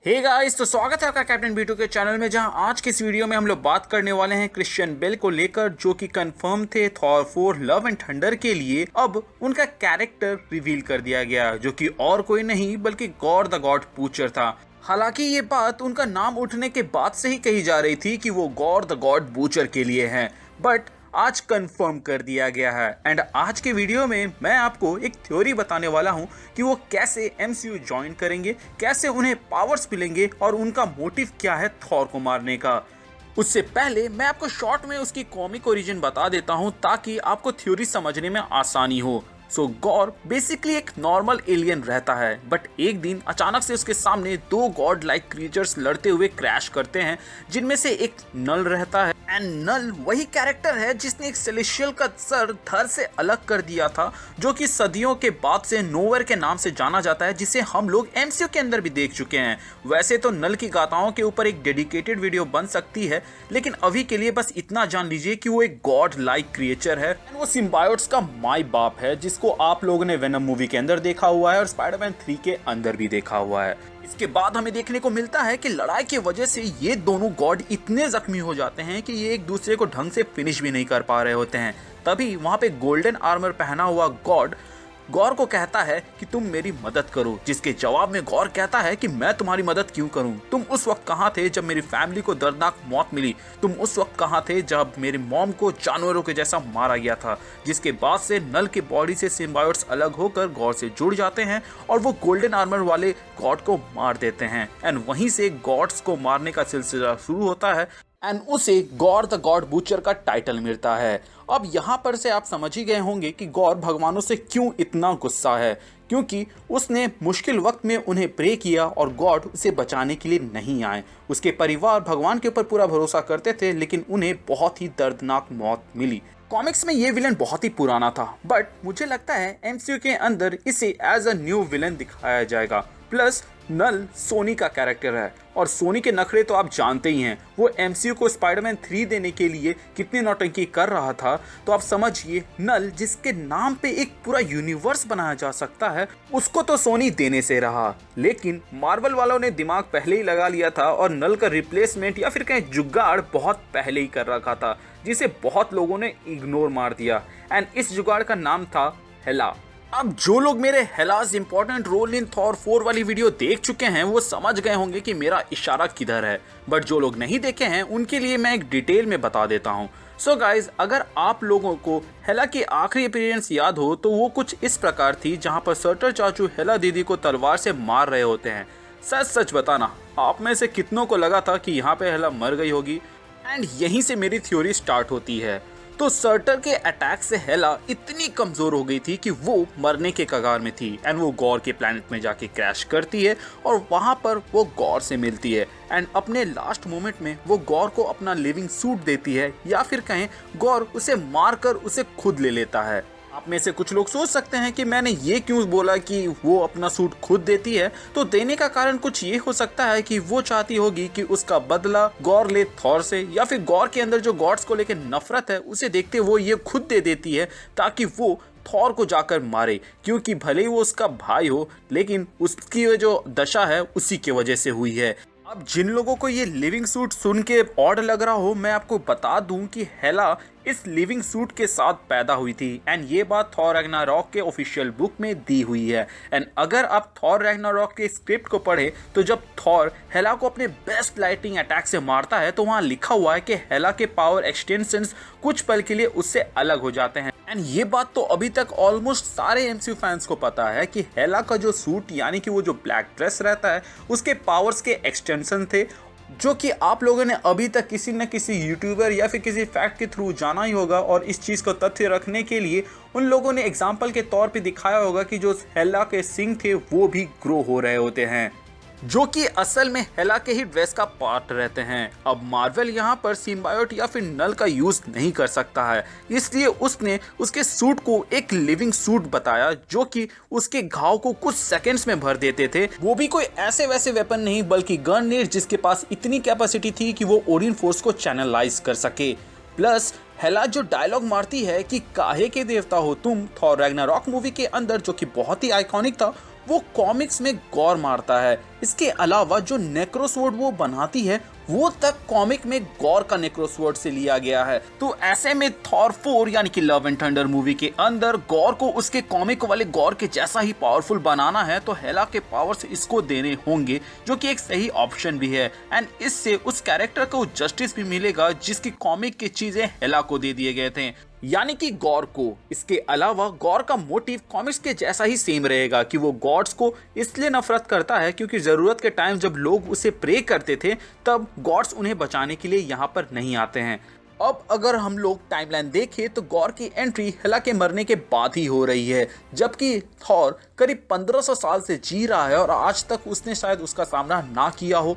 Hey guys, तो स्वागत है आपका कैप्टन B2 के चैनल में, जहां आज की इस वीडियो में हम लोग बात करने वाले हैं क्रिश्चियन बेल को लेकर, जो कि कंफर्म थे थॉर 4 लव एंड थंडर के लिए। अब उनका कैरेक्टर रिवील कर दिया गया, जो कि और कोई नहीं बल्कि गॉर द गॉड बूचर था। हालांकि ये बात उनका नाम उठने के बाद से ही कही जा रही थी कि वो गॉर द गॉड बूचर के लिए हैं, बट आज कंफर्म कर दिया गया है। एंड आज के वीडियो में मैं आपको एक थ्योरी बताने वाला हूं कि वो कैसे MCU ज्वाइन करेंगे, कैसे उन्हें पावर्स मिलेंगे और उनका मोटिव क्या है थॉर को मारने का। उससे पहले मैं आपको शॉर्ट में उसकी कॉमिक ओरिजिन बता देता हूं, ताकि आपको थ्योरी समझने में आसानी हो। सो गॉर बेसिकली एक नॉर्मल एलियन रहता है, बट एक दिन अचानक से उसके सामने दो गॉड लाइक क्रीचर्स लड़ते हुए क्रैश करते हैं, जिनमें से एक नल रहता है। एंड नल वही कैरेक्टर है जिसने एक सेलेशियल का सर धर से अलग कर दिया था, जो कि सदियों के बाद से नोवेयर के नाम से जाना जाता है, जिसे हम लोग MCU के अंदर भी देख चुके हैं। वैसे तो नल की गाथाओं के ऊपर एक डेडिकेटेड वीडियो बन सकती है, लेकिन अभी के लिए बस इतना जान लीजिए कि वो एक गॉड लाइक क्रिएचर है। वो सिम्बायोट्स का माई बाप है, जिसको आप लोगों ने वेनम मूवी के अंदर देखा हुआ है और स्पाइडरमैन 3 के अंदर भी देखा हुआ है। इसके बाद हमें देखने को मिलता है कि लड़ाई की वजह से ये दोनों गॉड इतने जख्मी हो जाते हैं कि ये एक दूसरे को ढंग से फिनिश भी नहीं कर पा रहे होते हैं। तभी वहां पे गोल्डन आर्मर पहना हुआ गॉड गौर को कहता है कि तुम मेरी मदद करो, जिसके जवाब में गौर कहता है कि मैं तुम्हारी मदद क्यों करूं? तुम उस वक्त कहां थे जब मेरी फैमिली को दर्दनाक मौत मिली? तुम उस वक्त कहां थे जब मेरी मॉम को जानवरों के जैसा मारा गया था? जिसके बाद से नल के बॉडी से सिम्बायोट्स अलग होकर गौर से जुड़ जाते हैं और वो गोल्डन आर्मर वाले गॉड को मार देते हैं। एंड वहीं से गॉड्स को मारने का सिलसिला शुरू होता है एंड उसे गॉर द गॉड बूचर का टाइटल मिलता है। अब यहाँ पर से आप समझ ही गए होंगे कि गौर भगवानों से क्यों इतना गुस्सा है, क्योंकि उसने मुश्किल वक्त में उन्हें प्रे किया और गॉड उसे बचाने के लिए नहीं आए। उसके परिवार भगवान के ऊपर पूरा भरोसा करते थे, लेकिन उन्हें बहुत ही दर्दनाक मौत मिली। कॉमिक्स में ये विलन बहुत ही पुराना था, बट मुझे लगता है MCU के अंदर इसे एज अ न्यू विलन दिखाया जाएगा। प्लस नल सोनी का कैरेक्टर है, और सोनी के नखरे तो आप जानते ही हैं। वो MCU को स्पाइडरमैन 3 देने के लिए कितनी नौटंकी कर रहा था, तो आप समझिए नल, जिसके नाम पे एक पूरा यूनिवर्स बनाया जा सकता है, उसको तो सोनी देने से रहा। लेकिन मार्वल वालों ने दिमाग पहले ही लगा लिया था और नल का रिप्लेसमेंट या फिर कहीं जुगाड़ बहुत पहले ही कर रखा था, जिसे बहुत लोगों ने इग्नोर मार दिया। एंड इस जुगाड़ का नाम था हेला। अब जो लोग मेरे हेला's इंपॉर्टेंट रोल इन थॉर 4 वाली वीडियो देख चुके हैं, वो समझ गए होंगे कि मेरा इशारा किधर है, बट जो लोग नहीं देखे हैं उनके लिए मैं एक डिटेल में बता देता हूँ। सो गाइज, अगर आप लोगों को हेला की आखिरी अपीयरेंस याद हो तो वो कुछ इस प्रकार थी, जहाँ पर सर्टर चाचू हेला दीदी को तलवार से मार रहे होते हैं। सच सच बताना, आप में से कितनों को लगा था कि यहाँ पे हेला मर गई होगी? एंड यहीं से मेरी थ्योरी स्टार्ट होती है। तो सर्टर के अटैक से हेला इतनी कमजोर हो गई थी कि वो मरने के कगार में थी। एंड वो गॉर के प्लैनेट में जाके क्रैश करती है और वहां पर वो गॉर से मिलती है। एंड अपने लास्ट मोमेंट में वो गॉर को अपना लिविंग सूट देती है, या फिर कहें गॉर उसे मारकर उसे खुद ले लेता है। आप में से कुछ लोग सोच सकते हैं कि मैंने ये क्यों बोला कि वो अपना सूट खुद देती है। तो देने का कारण कुछ ये हो सकता है कि वो चाहती होगी कि उसका बदला गॉर ले थॉर से, या फिर गॉर के अंदर जो गॉड्स को लेकर नफरत है उसे देखते वो ये खुद दे देती है, ताकि वो थॉर को जाकर मारे। क्योंकि भले ही वो उसका भाई हो, लेकिन उसकी जो दशा है उसी की वजह से हुई है। अब जिन लोगों को ये लिविंग सूट सुन के ऑड लग रहा हो, मैं आपको बता दूं कि हेला इस लिविंग सूट के साथ पैदा हुई थी। एंड ये बात थॉर रैग्नारॉक के ऑफिशियल बुक में दी हुई है। एंड अगर आप थॉर रैग्नारॉक के स्क्रिप्ट को पढ़े, तो जब थॉर हेला को अपने बेस्ट लाइटिंग अटैक से मारता है, तो वहां लिखा हुआ है कि हेला के पावर एक्सटेंशंस कुछ पल के लिए उससे अलग हो जाते हैं। एंड ये बात तो अभी तक ऑलमोस्ट सारे MCU फैंस को पता है कि हेला का जो सूट, यानी कि वो जो ब्लैक ड्रेस रहता है, उसके पावर्स के एक्सटेंशन थे, जो कि आप लोगों ने अभी तक किसी न किसी यूट्यूबर या फिर किसी फैक्ट के थ्रू जाना ही होगा। और इस चीज़ को तथ्य रखने के लिए उन लोगों ने एग्जाम्पल के तौर पे दिखाया होगा कि जो हेला के सिंग थे वो भी ग्रो हो रहे होते हैं, जो कि असल में हेला के ही ड्रेस का पार्ट रहते हैं। अब मार्वल यहाँ पर सिम्बायोट या फिर नल का यूज नहीं कर सकता है, इसलिए उसने उसके सूट को एक लिविंग सूट बताया, जो कि उसके घाव को कुछ सेकंड्स में भर देते थे। वो भी कोई ऐसे वैसे वेपन नहीं, बल्कि गननेर, जिसके पास इतनी कैपेसिटी थी कि वो ओडिन फोर्स को चैनलाइज कर सके। प्लस हेला जो डायलॉग मारती है कि काहे के देवता हो तुम, थॉर रैग्नारॉक मूवी के अंदर, जो कि बहुत ही आइकॉनिक था, वो कॉमिक्स में गॉर मारता है। इसके अलावा जो नेक्रोसवर्ड वो बनाती है वो तक कॉमिक में गॉर का नेक्रोसवर्ड से लिया गया है। तो ऐसे में थॉर 4 यानी कि लव एंड थंडर मूवी के अंदर गॉर को उसके कॉमिक वाले गॉर के जैसा ही पावरफुल बनाना है, तो हेला के पावर्स इसको देने होंगे, जो कि एक सही ऑप्शन भी है। एंड इससे उस कैरेक्टर को जस्टिस भी मिलेगा जिसकी कॉमिक की चीजें हेला को दे दिए गए थे, यानी कि गॉर को। इसके अलावा गॉर का मोटिव कॉमिक्स के जैसा ही सेम रहेगा कि वो गॉड्स को इसलिए नफरत करता है क्योंकि जरूरत के टाइम जब लोग उसे प्रे करते थे तब गॉड्स उन्हें बचाने के लिए यहाँ पर नहीं आते हैं। अब अगर हम लोग टाइमलाइन देखें तो गॉर की एंट्री हेला के मरने के बाद ही हो रही है, जबकि थॉर करीब 1500 साल से जी रहा है और आज तक उसने शायद उसका सामना ना किया हो,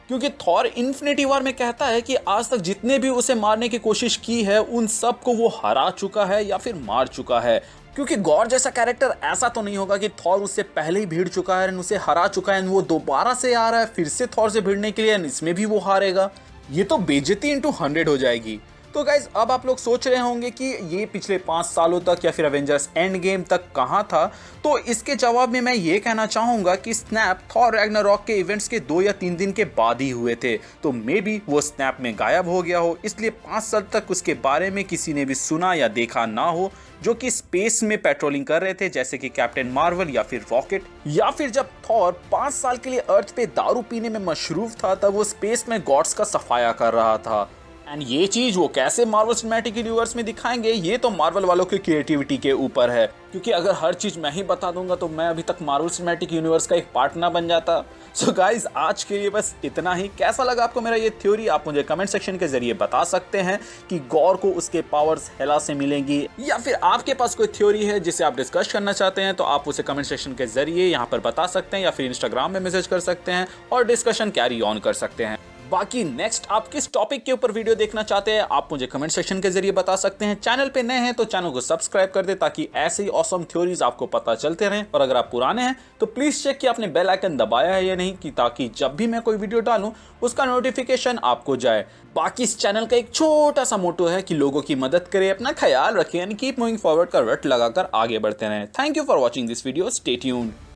क्योंकि थॉर इन्फिनिटी वॉर में कहता है कि आज तक जितने भी उसे मारने की कोशिश की है उन सब को वो हरा चुका है या फिर मार चुका है। क्योंकि गॉर जैसा कैरेक्टर ऐसा तो नहीं होगा कि थॉर उससे पहले ही भिड़ चुका है, उसे हरा चुका है, वो दोबारा से आ रहा है फिर से थॉर से भिड़ने के लिए, इसमें भी वो हारेगा। ये तो बेइज्जती इंटू 100 हो जाएगी। तो गाइज अब आप लोग सोच रहे होंगे कि ये पिछले 5 सालों तक या फिर एवेंजर्स एंड गेम तक कहाँ था, तो इसके जवाब में मैं ये कहना चाहूँगा कि स्नैप थॉर रैग्नारॉक के इवेंट्स के 2 या 3 दिन के बाद ही हुए थे। तो मे बी वो स्नैप में गायब हो गया हो, इसलिए 5 साल तक उसके बारे में किसी ने भी सुना या देखा ना हो, जो कि स्पेस में पेट्रोलिंग कर रहे थे जैसे कि कैप्टन मार्वल या फिर रॉकेट। या फिर जब थॉर 5 साल के लिए अर्थ पे दारू पीने में मशरूफ था तब वो स्पेस में गॉड्स का सफाया कर रहा था। एंड ये चीज वो कैसे मार्वल सिनेमैटिक यूनिवर्स में दिखाएंगे ये तो मार्वल वालों की क्रिएटिविटी के ऊपर है, क्योंकि अगर हर चीज मैं ही बता दूंगा तो मैं अभी तक मार्वल सिनेमैटिक यूनिवर्स का एक पार्ट ना बन जाता। सो गाइज आज के लिए बस इतना ही। कैसा लगा आपको मेरा ये थ्योरी आप मुझे कमेंट सेक्शन के जरिए बता सकते हैं कि गॉर को उसके पावर्स हेला से मिलेंगी, या फिर आपके पास कोई थ्योरी है जिसे आप डिस्कस करना चाहते हैं तो आप उसे कमेंट सेक्शन के जरिए यहाँ पर बता सकते हैं या फिर इंस्टाग्राम में मैसेज कर सकते हैं और डिस्कशन कैरी ऑन कर सकते हैं। बाकी नेक्स्ट आप किस टॉपिक के ऊपर वीडियो देखना चाहते हैं आप मुझे कमेंट सेक्शन के जरिए बता सकते हैं। चैनल पे नए हैं तो चैनल को सब्सक्राइब कर दे ताकि ऐसे ही ऑसम थ्योरीज आपको पता चलते रहें, और अगर आप पुराने हैं तो प्लीज चेक कि आपने बेल आइकन दबाया है या नहीं, कि ताकि जब भी मैं कोई वीडियो डालूं उसका नोटिफिकेशन आपको जाए। बाकी इस चैनल का एक छोटा सा मोटो है कि लोगों की मदद करें, अपना ख्याल रखें एंड कीप मूविंग फॉरवर्ड का रट लगाकर आगे बढ़ते रहें। Thank you for watching this video, stay tuned.